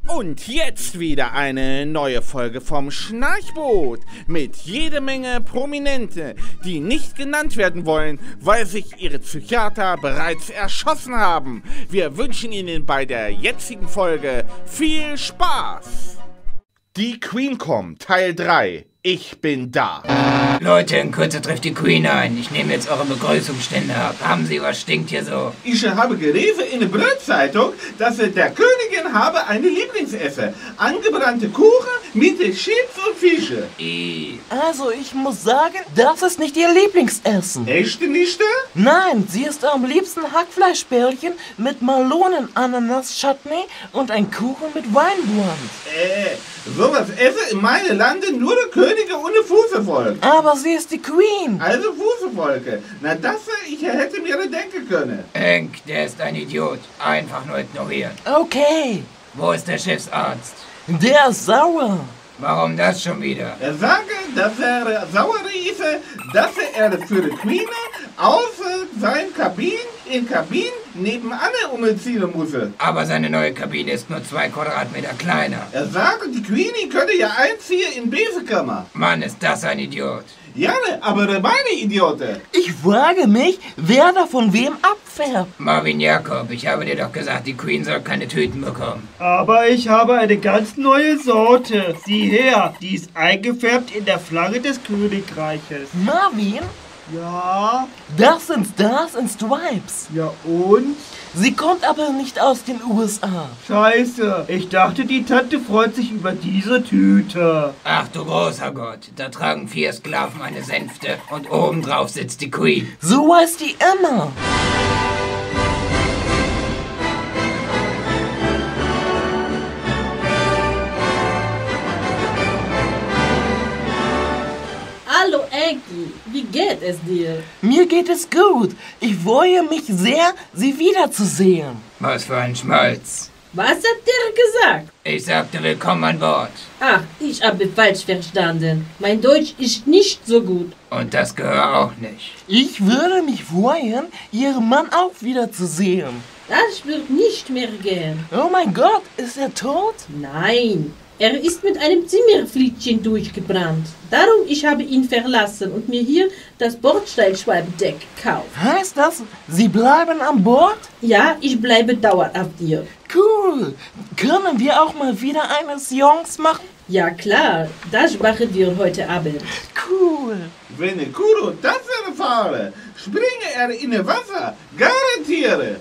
Und jetzt wieder eine neue Folge vom Schnarchboot mit jede Menge Prominente, die nicht genannt werden wollen, weil sich ihre Psychiater bereits erschossen haben. Wir wünschen Ihnen bei der jetzigen Folge viel Spaß. Die Queen kommt, Teil 3. Ich bin da. Leute, in Kürze trifft die Queen ein. Ich nehme jetzt eure Begrüßungsstände ab. Haben Sie, was stinkt hier so? Ich habe gelesen in der Bildzeitung, dass der Königin habe eine Lieblingsessen. Angebrannte Kuchen mit Chips und Fische. Also, ich muss sagen, das ist nicht ihr Lieblingsessen. Echt nicht? Nein, sie isst am liebsten Hackfleischbällchen mit Melonen-Ananas-Chutney und ein Kuchen mit Weinbrand. Sowas essen in meinem Lande nur die Könige ohne Fußvolk. Aber sie ist die Queen. Also Fußvolke. Na das, ich hätte mir denken können. Henk, der ist ein Idiot. Einfach nur ignorieren. Okay. Wo ist der Schiffsarzt? Der ist sauer. Warum das schon wieder? Er sagt, dass er sauer ist, dass er für die Queen aus seinen Kabinen nebenan umziehen muss. Aber seine neue Kabine ist nur 2 Quadratmeter kleiner. Er sagt, die Queen könnte ja einziehen in Besenkammer. Mann, ist das ein Idiot. Ja, aber meine Idioten. Ich frage mich, wer da von wem abfärbt. Marvin Jakob, ich habe dir doch gesagt, die Queen soll keine Tüten bekommen. Aber ich habe eine ganz neue Sorte. Sieh her, die ist eingefärbt in der Flagge des Königreiches. Marvin? Ja? Das sind Stars and Stripes. Ja und? Sie kommt aber nicht aus den USA. Scheiße, ich dachte, die Tante freut sich über diese Tüte. Ach du großer Gott, da tragen 4 Sklaven eine Sänfte und obendrauf sitzt die Queen. So heißt die immer. Hallo Enki, wie geht es dir? Mir geht es gut. Ich freue mich sehr, Sie wiederzusehen. Was für ein Schmalz. Was hat der gesagt? Ich sagte willkommen an Bord. Ach, ich habe falsch verstanden. Mein Deutsch ist nicht so gut. Und das gehört auch nicht. Ich würde mich freuen, Ihren Mann auch wiederzusehen. Das wird nicht mehr gehen. Oh mein Gott, ist er tot? Nein, er ist mit einem Zimmerflittchen durchgebrannt. Darum ich habe ihn verlassen und mir hier das Bordsteinschwalbendeck gekauft. Heißt das, Sie bleiben an Bord? Ja, ich bleibe dauerhaft hier. Cool. Können wir auch mal wieder eine Seance machen? Ja klar, das machen wir heute Abend. Cool. Wenn der Kuro das erfahre, springe er in das Wasser. Garantiere.